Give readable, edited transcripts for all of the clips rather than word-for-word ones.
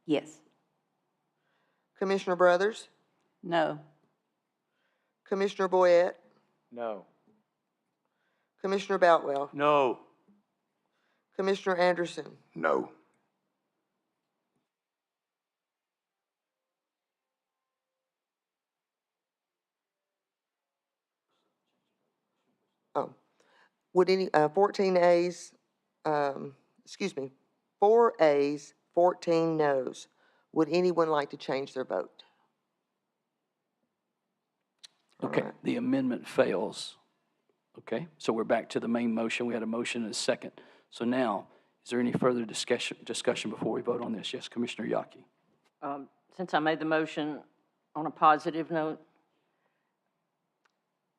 Yes. Commissioner Brothers, No. Commissioner Boyette, No. Commissioner Boutwell, No. Commissioner Anderson, No. would any, 14 A's, excuse me, 4 A's, 14 no's. Would anyone like to change their vote? Okay, Alright. the amendment fails. Okay, so we're back to the main motion. We had a motion and a second. So now, is there any further discussion before we vote on this? Yes, Commissioner Yaki. Since I made the motion on a positive note,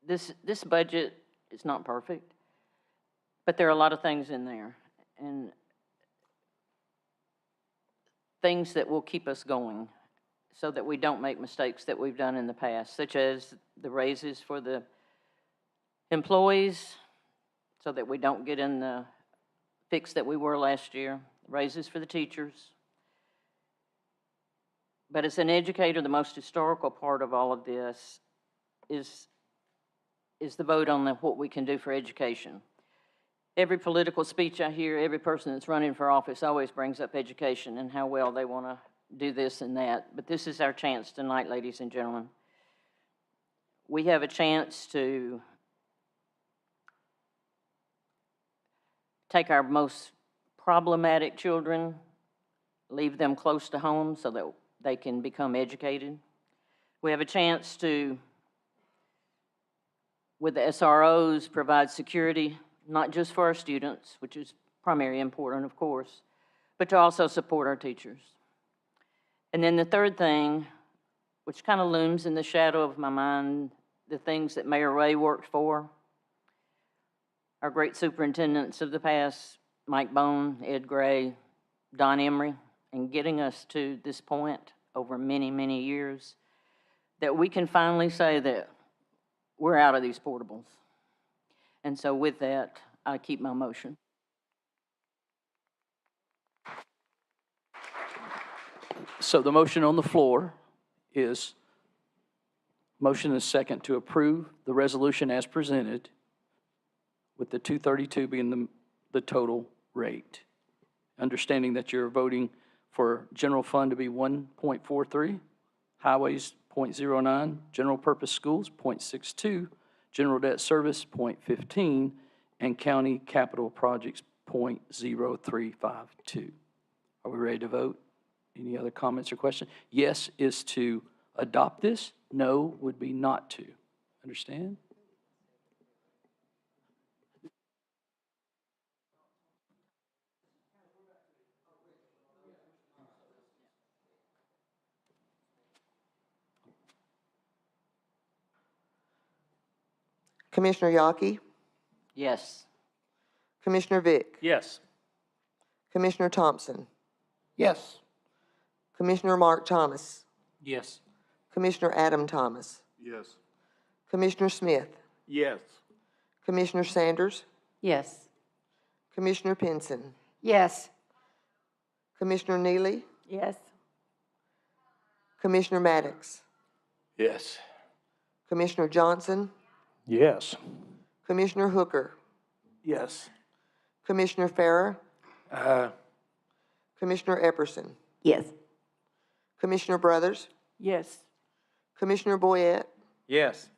this budget is not perfect, but there are a lot of things in there, and things that will keep us going so that we don't make mistakes that we've done in the past, such as the raises for the employees, so that we don't get in the fix that we were last year, raises for the teachers. But as an educator, the most historical part of all of this is the vote on what we can do for education. Every political speech I hear, every person that's running for office always brings up education and how well they want to do this and that. But this is our chance tonight, ladies and gentlemen. We have a chance to take our most problematic children, leave them close to home so that they can become educated. We have a chance to, with the SROs, provide security, not just for our students, which is primarily important, of course, but to also support our teachers. And then the third thing, which kind of looms in the shadow of my mind, the things that Mayor Ray worked for, our great superintendents of the past, Mike Bone, Ed Gray, Don Emery, and getting us to this point over many, many years, that we can finally say that we're out of these portables. And so with that, I keep my motion. So the motion on the floor is motion and second to approve the resolution as presented, with the 232 being the total rate. Understanding that you're voting for general fund to be 1.43, highways 0.09, general purpose schools 0.62, general debt service 0.15, and county capital projects 0.0352. Are we ready to vote? Any other comments or questions? Yes is to adopt this. No would be not to. Understand? Commissioner Yaki, Yes. Commissioner Vick, Yes. Commissioner Thompson, Yes. Commissioner Mark Thomas, Yes. Commissioner Adam Thomas, Yes. Commissioner Smith, Yes. Commissioner Sanders, Yes. Commissioner Pinson, Yes. Commissioner Neely, Yes. Commissioner Maddox, Yes. Commissioner Johnson, Yes. Commissioner Hooker, Yes. Commissioner Farrer, Commissioner Epperson, Yes. Commissioner Brothers, Yes. Commissioner Boyette, Yes.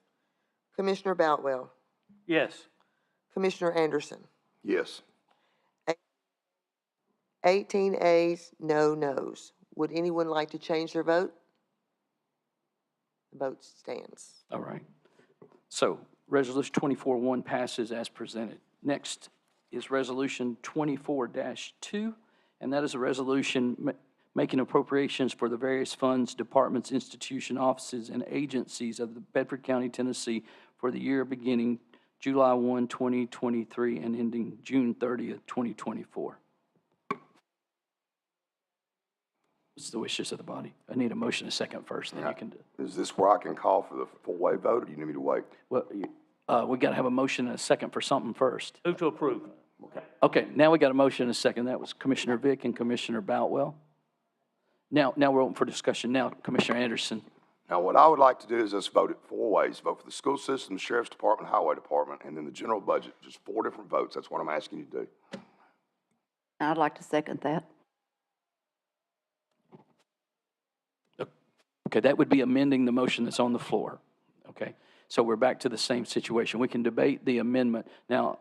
Commissioner Boutwell, Yes. Commissioner Anderson. Yes. 18 A's, no no's. Would anyone like to change their vote? The vote stands. All right. So Resolution 24-1 passes as presented. Next is Resolution 24-2, and that is a resolution making appropriations for the various funds, departments, institutions, offices, and agencies of the Bedford County, Tennessee for the year beginning July 1, 2023 and ending June 30th, 2024. It's the wishes of the body. I need a motion a second first, then you can do it. Is this where I can call for the four-way vote, or do you need me to wait? Well, we got to have a motion and a second for something first. Move to approve. Okay, now we got a motion and a second. That was Commissioner Vick and Commissioner Boutwell. Now we're open for discussion. Now, Commissioner Anderson. Now, what I would like to do is just vote it 4 ways. Vote for the school system, sheriff's department, highway department, and then the general budget. Just 4 different votes. That's what I'm asking you to do. I'd like to second that. Okay, that would be amending the motion that's on the floor, okay? So we're back to the same situation. We can debate the amendment. Now,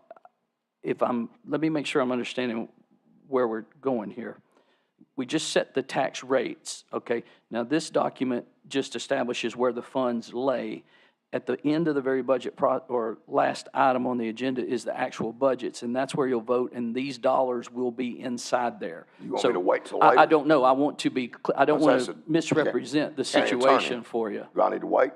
let me make sure I'm understanding where we're going here. We just set the tax rates, okay? Now, this document just establishes where the funds lay. At the end of the very budget or last item on the agenda is the actual budgets, and that's where you'll vote, and these dollars will be inside there. You want So me to wait till I later? don't know. I want to be, I don't want That's to a- misrepresent the County attorney. situation for you. Do I need to wait?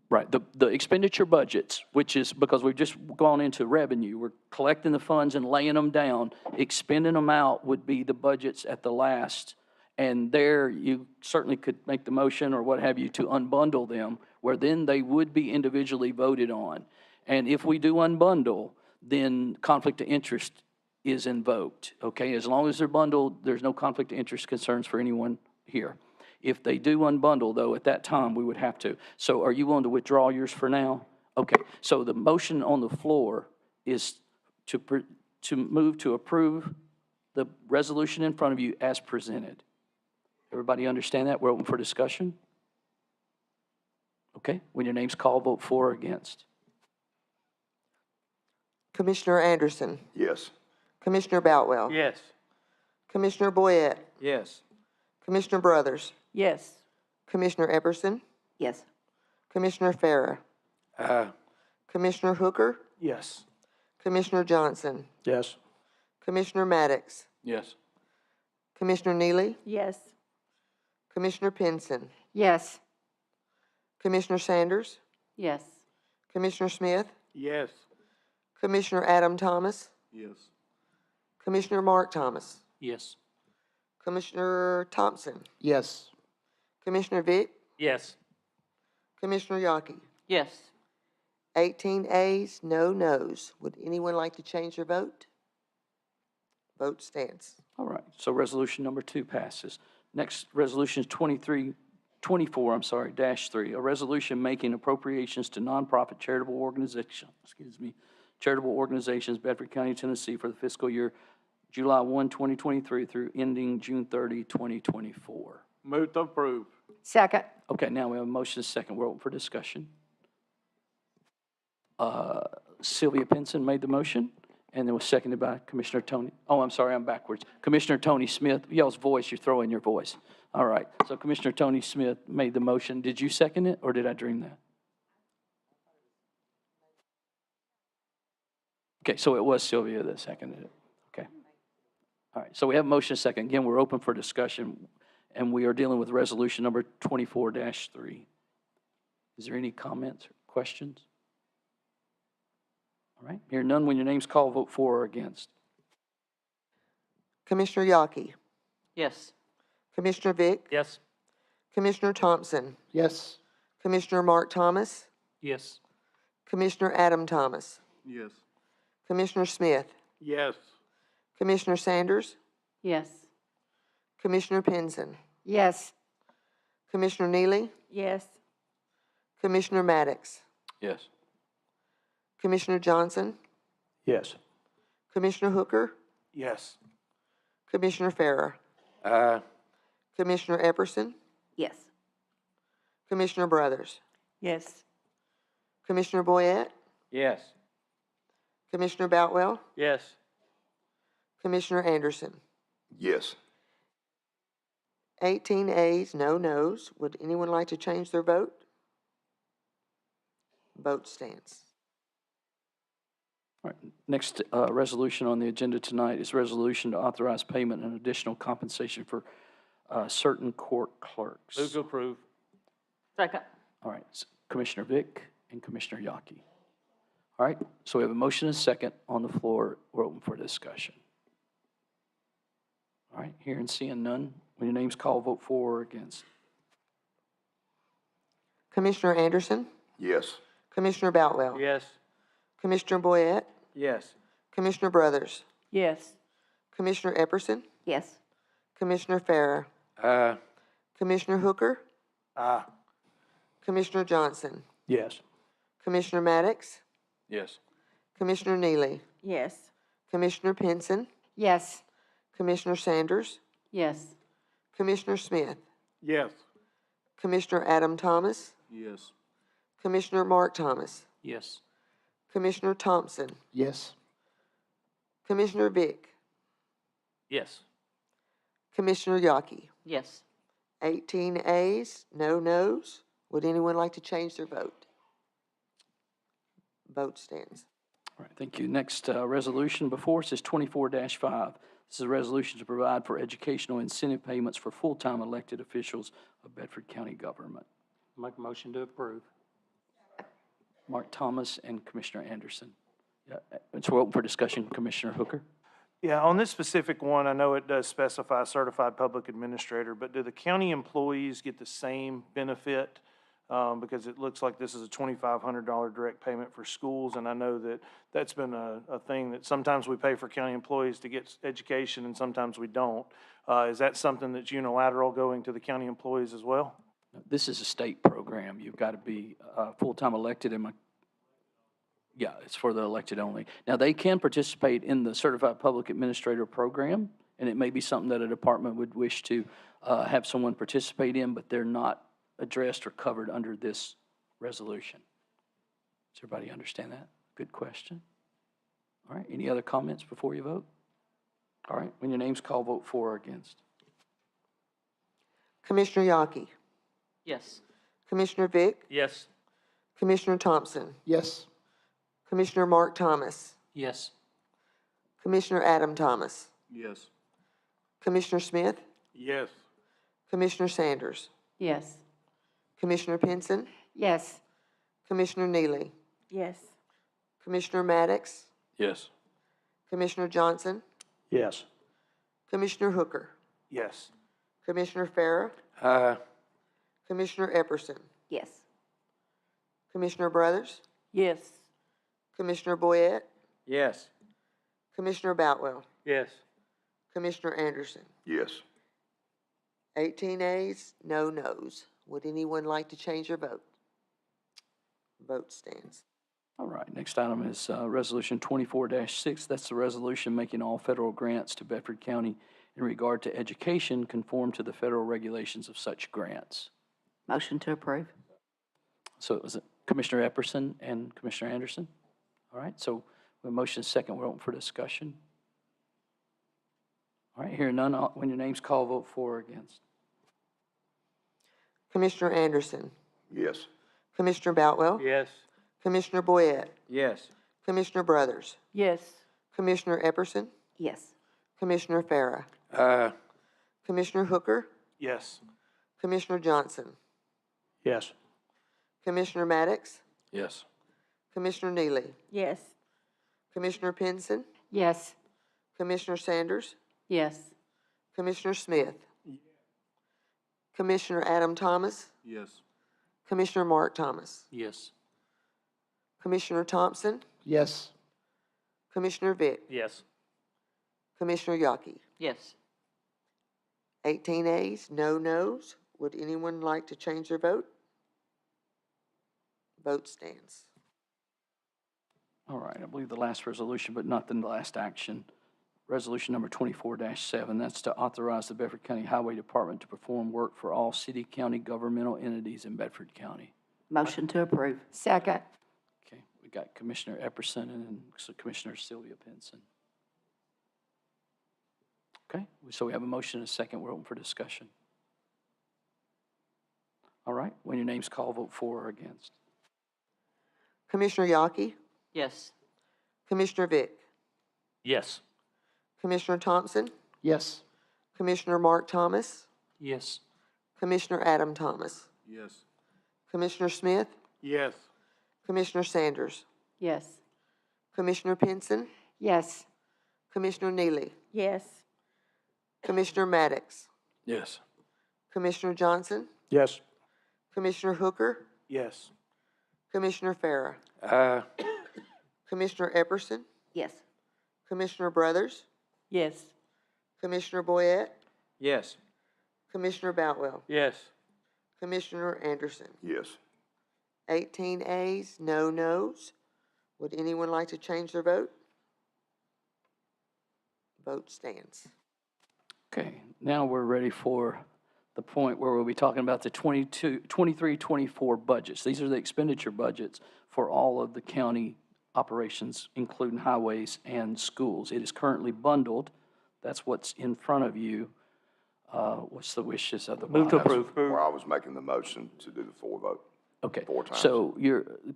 Right, the expenditure budgets, which is because we've just gone into revenue, we're collecting the funds and laying them down, expending them out would be the budgets at the last. And there, you certainly could make the motion or what have you to unbundle them, where then they would be individually voted on. And if we do unbundle, then conflict of interest is invoked, okay? As long as they're bundled, there's no conflict of interest concerns for anyone here. If they do unbundle, though, at that time, we would have to. So are you willing to withdraw yours for now? Okay, so the motion on the floor is to move to approve the resolution in front of you as presented. Everybody understand that? We're open for discussion? Okay, when your name's called, vote for or against. Commissioner Anderson, Yes. Commissioner Boutwell, Yes. Commissioner Boyette, Yes. Commissioner Brothers, Yes. Commissioner Epperson, Yes. Commissioner Farah, Commissioner Hooker, Yes. Commissioner Johnson, Yes. Commissioner Maddox, Yes. Commissioner Neely, Yes. Commissioner Pinson, Yes. Commissioner Sanders, Yes. Commissioner Smith, Yes. Commissioner Adam Thomas, Yes. Commissioner Mark Thomas, Yes. Commissioner Thompson, Yes. Commissioner Vick, Yes. Commissioner Yockey. Yes. 18 ayes, no nos. Would anyone like to change their vote? Vote stands. All right, so resolution number 2 passes. Next resolution is 24, -3, a resolution making appropriations to nonprofit charitable organizations, Bedford County, Tennessee, for the fiscal year July 1, 2023 through ending June 30, 2024. Move to approve. Second. Okay, now we have a motion and a second. We're open for discussion. Sylvia Pinson made the motion, and it was seconded by Commissioner Tony. Oh, I'm sorry, I'm backwards. Commissioner Tony Smith, y'all's voice, you're throwing your voice. All right, so Commissioner Tony Smith made the motion. Did you second it, or did I dream that? Okay, so it was Sylvia that seconded it. Okay. All right, so we have a motion and a second. Again, we're open for discussion, and we are dealing with resolution number 24-3. Is there any comments or questions? All right, hearing none, when your name's called, vote for or against. Commissioner Yockey, Yes. Commissioner Vick, Yes. Commissioner Thompson, Yes. Commissioner Mark Thomas, Yes. Commissioner Adam Thomas, Yes. Commissioner Smith, Yes. Commissioner Sanders, Yes. Commissioner Pinson, Yes. Commissioner Neely, Yes. Commissioner Maddox, Yes. Commissioner Johnson, Yes. Commissioner Hooker, Yes. Commissioner Farah, Commissioner Epperson, Yes. Commissioner Brothers, Yes. Commissioner Boyette, Yes. Commissioner Boutwell, Yes. Commissioner Anderson. Yes. 18 ayes, no nos. Would anyone like to change their vote? Vote stands. All right, next resolution on the agenda tonight is resolution to authorize payment and additional compensation for certain court clerks. Move to approve. Second. All right, Commissioner Vick and Commissioner Yockey. All right, so we have a motion and a second on the floor. We're open for discussion. All right, hearing, seeing none. When your name's called, vote for or against. Commissioner Anderson, Yes. Commissioner Boutwell, Yes. Commissioner Boyette, Yes. Commissioner Brothers, Yes. Commissioner Epperson, Yes. Commissioner Farrer, Aye. Commissioner Hooker, Aye. Commissioner Johnson, Yes. Commissioner Maddox, Yes. Commissioner Neely, Yes. Commissioner Pinson, Yes. Commissioner Sanders, Yes. Commissioner Smith, Yes. Commissioner Adam Thomas, Yes. Commissioner Mark Thomas, Yes. Commissioner Thompson, Yes. Commissioner Vick, Yes. Commissioner Yockey. Yes. 18 ayes, no nos. Would anyone like to change their vote? Vote stands. All right, thank you. Next resolution before us is 24-5. This is a resolution to provide for educational incentive payments for full-time elected officials of Bedford County government. Make a motion to approve. Mark Thomas and Commissioner Anderson. Yeah, so we're open for discussion. Commissioner Hooker? Yeah, on this specific one, I know it does specify certified public administrator, but do the county employees get the same benefit? Because it looks like this is a $2,500 direct payment for schools, and I know that that's been a thing that sometimes we pay for county employees to get education and sometimes we don't. Is that something that's unilateral going to the county employees as well? This is a state program. You've got to be full-time elected. Yeah, it's for the elected only. Now, they can participate in the Certified Public Administrator program, and it may be something that a department would wish to have someone participate in, but they're not addressed or covered under this resolution. Does everybody understand that? Good question. All right, any other comments before you vote? All right, when your name's called, vote for or against. Commissioner Yockey, Yes. Commissioner Vick, Yes. Commissioner Thompson, Yes. Commissioner Mark Thomas, Yes. Commissioner Adam Thomas, Yes. Commissioner Smith, Yes. Commissioner Sanders, Yes. Commissioner Pinson, Yes. Commissioner Neely, Yes. Commissioner Maddox, Yes. Commissioner Johnson, Yes. Commissioner Hooker, Yes. Commissioner Farrer, Aye. Commissioner Epperson, Yes. Commissioner Brothers, Yes. Commissioner Boyette, Yes. Commissioner Boutwell, Yes. Commissioner Anderson. Yes. 18 ayes, no nos. Would anyone like to change their vote? Vote stands. All right, next item is Resolution 24-6. That's the resolution making all federal grants to Bedford County in regard to education conform to the federal regulations of such grants. Motion to approve. So it was Commissioner Epperson and Commissioner Anderson? All right, so we have a motion second. We're open for discussion. All right, hearing none, when your name's called, vote for or against. Commissioner Anderson, Yes. Commissioner Boutwell, Yes. Commissioner Boyette, Yes. Commissioner Brothers, Yes. Commissioner Epperson, Yes. Commissioner Farrer, Aye. Commissioner Hooker, Yes. Commissioner Johnson, Yes. Commissioner Maddox, Yes. Commissioner Neely, Yes. Commissioner Pinson, Yes. Commissioner Sanders, Yes. Commissioner Smith, Commissioner Adam Thomas, Yes. Commissioner Mark Thomas, Yes. Commissioner Thompson, Yes. Commissioner Vick, Yes. Commissioner Yockey. Yes. 18 ayes, no nos. Would anyone like to change their vote? Vote stands. All right, I believe the last resolution, but not the last action. Resolution number 24-7, that's to authorize the Bedford County Highway Department to perform work for all city, county governmental entities in Bedford County. Motion to approve. Second. Okay, we got Commissioner Epperson and then Commissioner Sylvia Pinson. Okay, so we have a motion and a second. We're open for discussion. All right, when your name's called, vote for or against. Commissioner Yockey, Yes. Commissioner Vick, Yes. Commissioner Thompson, Yes. Commissioner Mark Thomas, Yes. Commissioner Adam Thomas, Yes. Commissioner Smith, Yes. Commissioner Sanders, Yes. Commissioner Pinson, Yes. Commissioner Neely, Yes. Commissioner Maddox, Yes. Commissioner Johnson, Yes. Commissioner Hooker, Yes. Commissioner Farrer, Aye. Commissioner Epperson, Yes. Commissioner Brothers, Yes. Commissioner Boyette, Yes. Commissioner Boutwell, Yes. Commissioner Anderson. Yes. 18 ayes, no nos. Would anyone like to change their vote? Vote stands. Okay, now we're ready for the point where we'll be talking about the 23-24 budgets. These are the expenditure budgets for all of the county operations, including highways and schools. It is currently bundled. That's what's in front of you. What's the wishes of the body? Move to approve. Where I was making the motion to do the 4 vote. Okay, 4 times. so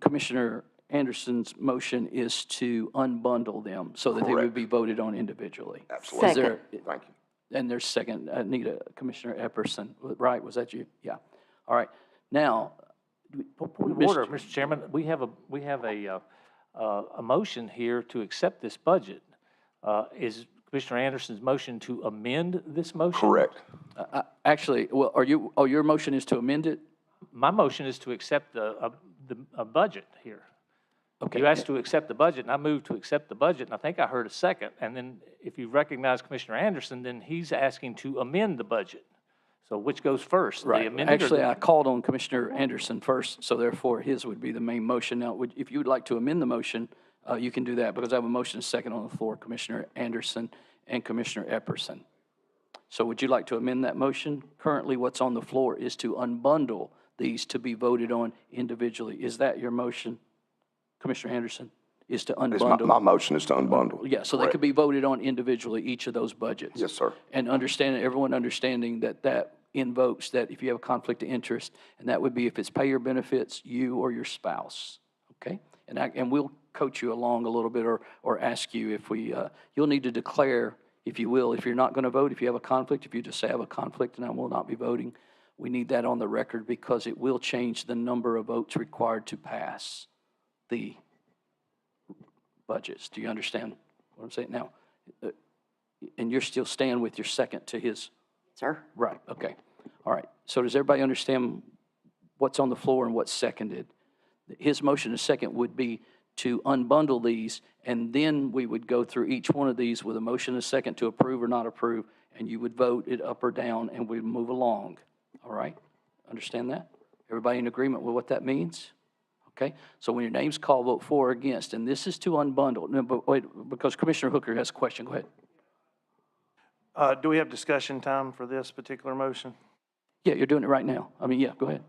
Commissioner Anderson's motion is to unbundle them so that they would Correct. be voted on individually. Absolutely. Is there- Thank you. And there's second, Commissioner Epperson, right? Was that you? Yeah. All right. Now, Point of order, Mr. Chairman, we have a motion here to accept this budget. Is Commissioner Anderson's motion to amend this motion? Correct. actually, well, your motion is to amend it? My motion is to accept a budget here. Okay. You asked to accept the budget, and I moved to accept the budget, and I think I heard a second. And then if you recognize Commissioner Anderson, then he's asking to amend the budget. So which goes first? the Right. amended or Actually, the- I called on Commissioner Anderson first, so therefore his would be the main motion. Now, if you would like to amend the motion, you can do that, because I have a motion and a second on the floor, Commissioner Anderson and Commissioner Epperson. So would you like to amend that motion? Currently, what's on the floor is to unbundle these to be voted on individually. Is that your motion, Commissioner Anderson? Is to It's unbundle? my motion is to unbundle. Yeah, so they Correct. could be voted on individually, each of those budgets. Yes, sir. And everyone understanding that invokes that if you have a conflict of interest, and that would be if it's pay your benefits, you or your spouse, okay? And we'll coach you along a little bit or ask you if you'll need to declare, if you will, if you're not going to vote, if you have a conflict, if you just say I have a conflict and I will not be voting, we need that on the record because it will change the number of votes required to pass the budgets. Do you understand what I'm saying? Now, and you're still staying with your second to his, Sir? right, okay. All right, so does everybody understand what's on the floor and what's seconded? His motion and second would be to unbundle these, and then we would go through each one of these with a motion and a second to approve or not approve, and you would vote it up or down, and we'd move along. All right? Understand that? Everybody in agreement with what that means? Okay? So when your name's called, vote for or against, and this is to unbundle. No, but wait, because Commissioner Hooker has a question. Go ahead. Do we have discussion time for this particular motion? Yeah, you're doing it right now. I mean, yeah, go ahead.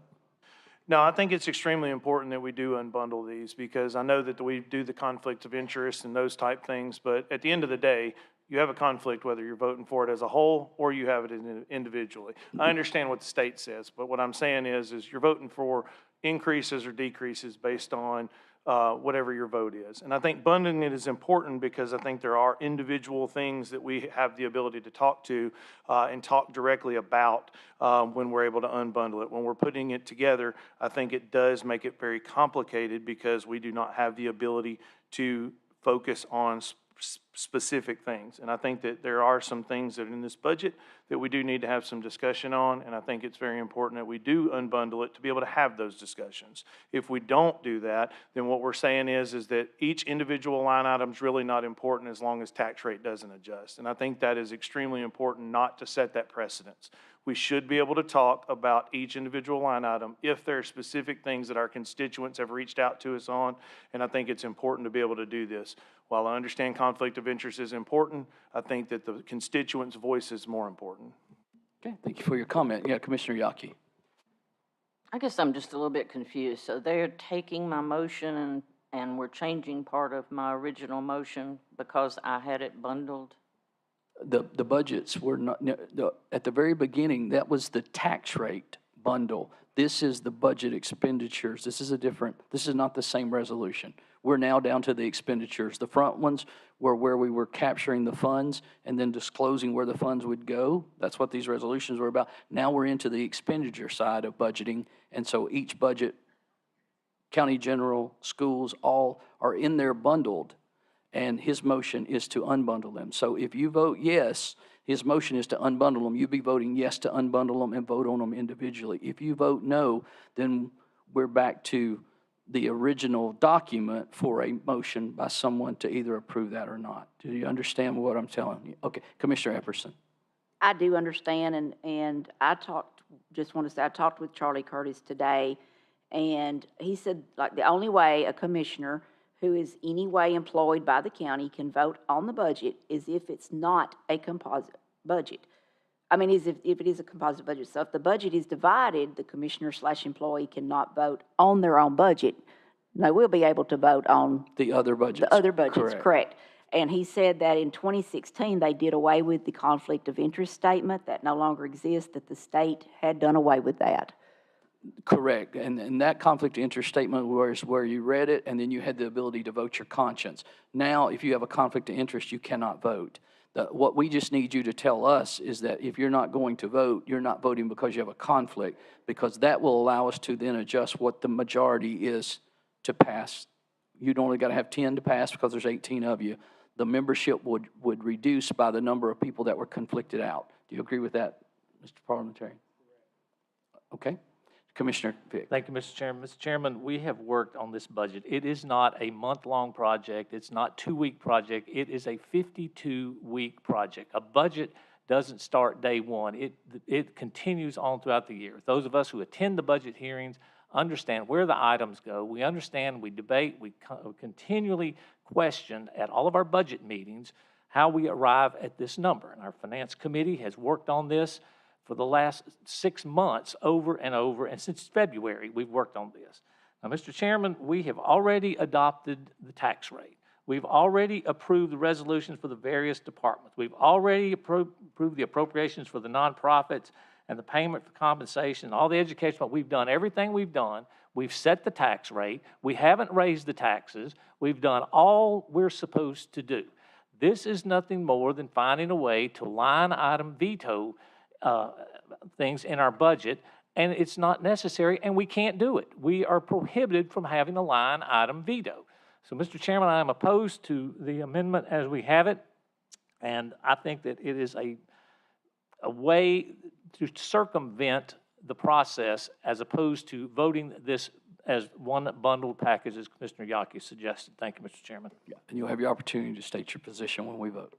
No, I think it's extremely important that we do unbundle these because I know that we do the conflict of interest and those type things, but at the end of the day, you have a conflict whether you're voting for it as a whole or you have it individually. I understand what the state says, but what I'm saying is you're voting for increases or decreases based on whatever your vote is. And I think bundling it is important because I think there are individual things that we have the ability to talk to and talk directly about when we're able to unbundle it. When we're putting it together, I think it does make it very complicated because we do not have the ability to focus on specific things. And I think that there are some things that are in this budget that we do need to have some discussion on, and I think it's very important that we do unbundle it to be able to have those discussions. If we don't do that, then what we're saying is that each individual line item is really not important as long as tax rate doesn't adjust. And I think that is extremely important not to set that precedence. We should be able to talk about each individual line item if there are specific things that our constituents have reached out to us on, and I think it's important to be able to do this. While I understand conflict of interest is important, I think that the constituents' voice is more important. Okay, thank you for your comment. Yeah, Commissioner Yaki. I guess I'm just a little bit confused. So they're taking my motion and we're changing part of my original motion because I had it bundled? The budgets were not, at the very beginning, that was the tax rate bundle. This is the budget expenditures. This is not the same resolution. We're now down to the expenditures. The front ones were where we were capturing the funds and then disclosing where the funds would go. That's what these resolutions were about. Now we're into the expenditure side of budgeting, and so each budget, county general, schools, all are in there bundled, and his motion is to unbundle them. So if you vote yes, his motion is to unbundle them. You'd be voting yes to unbundle them and vote on them individually. If you vote no, then we're back to the original document for a motion by someone to either approve that or not. Do you understand what I'm telling you? Okay, Commissioner Epperson. I do understand, and I just want to say, I talked with Charlie Curtis today, and he said, like, the only way a commissioner who is any way employed by the county can vote on the budget is if it's not a composite budget. I mean, if it is a composite budget. So if the budget is divided, the commissioner/employee cannot vote on their own budget. They will be able to vote on The other budgets. the other budgets, correct. And he said that in 2016, they did away with the conflict of interest statement. That no longer exists, that the state had done away with that. Correct, and that conflict of interest statement was where you read it, and then you had the ability to vote your conscience. Now, if you have a conflict of interest, you cannot vote. What we just need you to tell us is that if you're not going to vote, you're not voting because you have a conflict, because that will allow us to then adjust what the majority is to pass. You'd only got to have 10 to pass because there's 18 of you. The membership would reduce by the number of people that were conflicted out. Do you agree with that, Mr. Parliamentarian? Okay. Commissioner Vick. Thank you, Mr. Chairman. Mr. Chairman, we have worked on this budget. It is not a month-long project. It's not a 2-week project. It is a 52-week project. A budget doesn't start day one. It continues on throughout the year. Those of us who attend the budget hearings understand where the items go. We understand, we debate, we continually question at all of our budget meetings how we arrive at this number. And our Finance Committee has worked on this for the last 6 months over and over, and since February, we've worked on this. Now, Mr. Chairman, we have already adopted the tax rate. We've already approved the resolutions for the various departments. We've already approved the appropriations for the nonprofits and the payment for compensation, all the education. But we've done everything we've done. We've set the tax rate. We haven't raised the taxes. We've done all we're supposed to do. This is nothing more than finding a way to line item veto things in our budget, and it's not necessary, and we can't do it. We are prohibited from having a line item veto. So, Mr. Chairman, I am opposed to the amendment as we have it, and I think that it is a way to circumvent the process as opposed to voting this as one bundled package, as Commissioner Yaki suggested. Thank you, Mr. Chairman. Yeah, and you'll have your opportunity to state your position when we vote.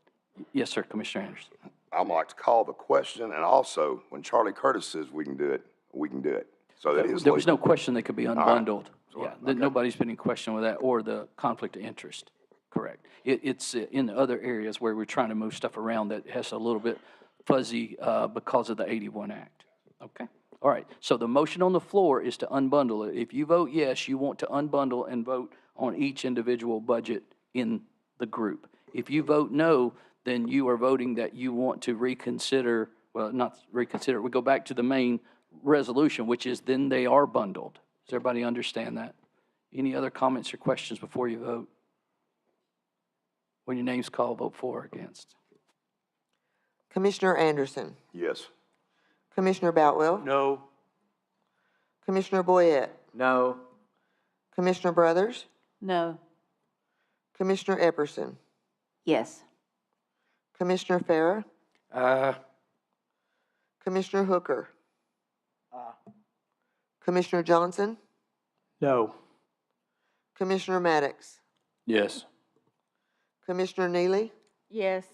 Yes, sir, Commissioner Anderson. I'd like to call the question, and also, when Charlie Curtis says we can do it, we can do it. So that is There was no legal. question they could be unbundled. Yeah, Okay. nobody's been in question with that, or the conflict of interest. Correct. It's in the other areas where we're trying to move stuff around that has a little bit fuzzy because of the 81 Act. Okay? All right. So the motion on the floor is to unbundle it. If you vote yes, you want to unbundle and vote on each individual budget in the group. If you vote no, then you are voting that you want to reconsider, well, not reconsider, we go back to the main resolution, which is then they are bundled. Does everybody understand that? Any other comments or questions before you vote? When your name's called, vote for or against. Commissioner Anderson, Yes. Commissioner Boutwell, No. Commissioner Boyette, No. Commissioner Brothers, No. Commissioner Epperson, Yes. Commissioner Farah, Commissioner Hooker, Commissioner Johnson, No. Commissioner Maddox, Yes. Commissioner Neely, Yes.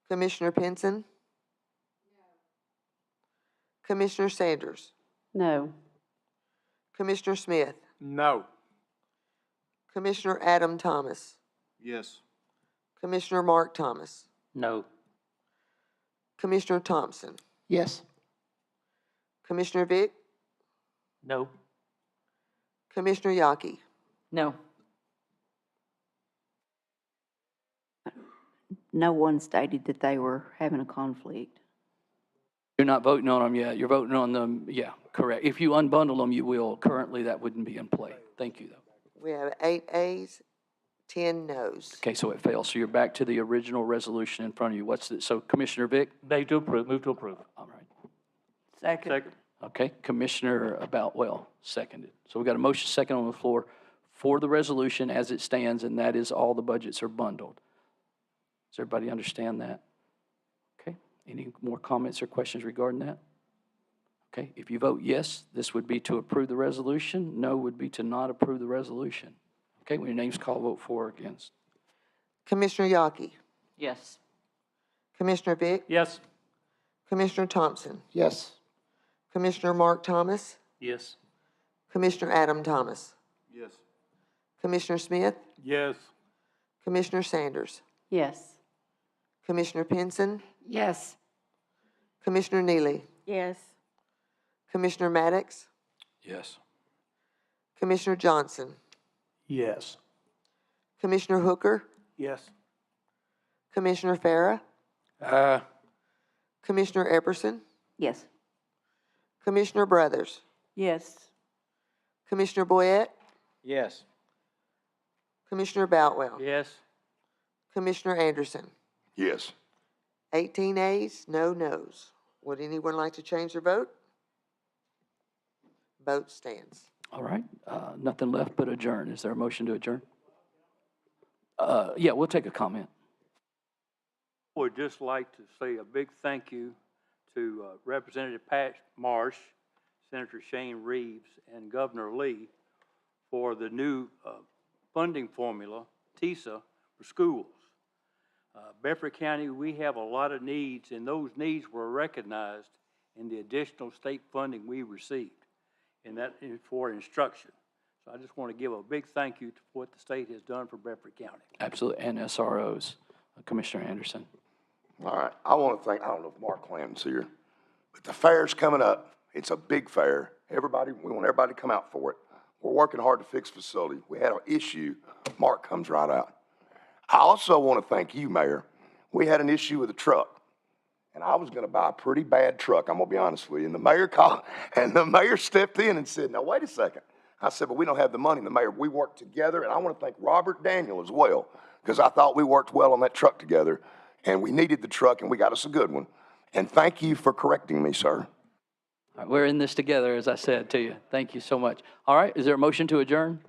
Commissioner Pinson, Commissioner Sanders, No. Commissioner Smith, No. Commissioner Adam Thomas, Yes. Commissioner Mark Thomas, No. Commissioner Thompson, Yes. Commissioner Vick, No. Commissioner Yaki. No. No one stated that they were having a conflict. You're not voting on them yet. You're voting on them, yeah, correct. If you unbundle them, you will. Currently, that wouldn't be in play. Thank you, though. We have 8 ayes, 10 noes. Okay, so it fails. So you're back to the original resolution in front of you. So Commissioner Vick? Move to approve. All right. Second. Okay, Commissioner Boutwell, seconded. So we got a motion second on the floor for the resolution as it stands, and that is all the budgets are bundled. Does everybody understand that? Okay, any more comments or questions regarding that? Okay, if you vote yes, this would be to approve the resolution. No would be to not approve the resolution. Okay, when your name's called, vote for or against. Commissioner Yaki, Yes. Commissioner Vick, Yes. Commissioner Thompson, Yes. Commissioner Mark Thomas, Yes. Commissioner Adam Thomas, Yes. Commissioner Smith, Yes. Commissioner Sanders, Yes. Commissioner Pinson, Yes. Commissioner Neely, Yes. Commissioner Maddox, Yes. Commissioner Johnson, Yes. Commissioner Hooker, Yes. Commissioner Farah, Commissioner Epperson, Yes. Commissioner Brothers, Yes. Commissioner Boyette, Yes. Commissioner Boutwell, Yes. Commissioner Anderson. Yes. 18 ayes, no nos. Would anyone like to change their vote? Vote stands. All right, nothing left but adjourn. Is there a motion to adjourn? Yeah, we'll take a comment. Would just like to say a big thank you to Representative Pat Marsh, Senator Shane Reeves, and Governor Lee for the new funding formula, TISA, for schools. Bedford County, we have a lot of needs, and those needs were recognized in the additional state funding we received, and that is for instruction. So I just want to give a big thank you to what the state has done for Bedford County. Absolutely, and SROs. Commissioner Anderson. All right, I want to thank, I don't know if Mark Clanton's here, but the fair's coming up. It's a big fair. Everybody, we want everybody to come out for it. We're working hard to fix facility. We had an issue, Mark comes right out. I also want to thank you, Mayor. We had an issue with a truck, and I was going to buy a pretty bad truck, I'm going to be honest with you. And the mayor called, and the mayor stepped in and said, now, wait a second. I said, but we don't have the money. And the mayor, we worked together, and I want to thank Robert Daniel as well, because I thought we worked well on that truck together, and we needed the truck, and we got us a good one. And thank you for correcting me, sir. All right, we're in this together, as I said to you. Thank you so much. All right, is there a motion to adjourn?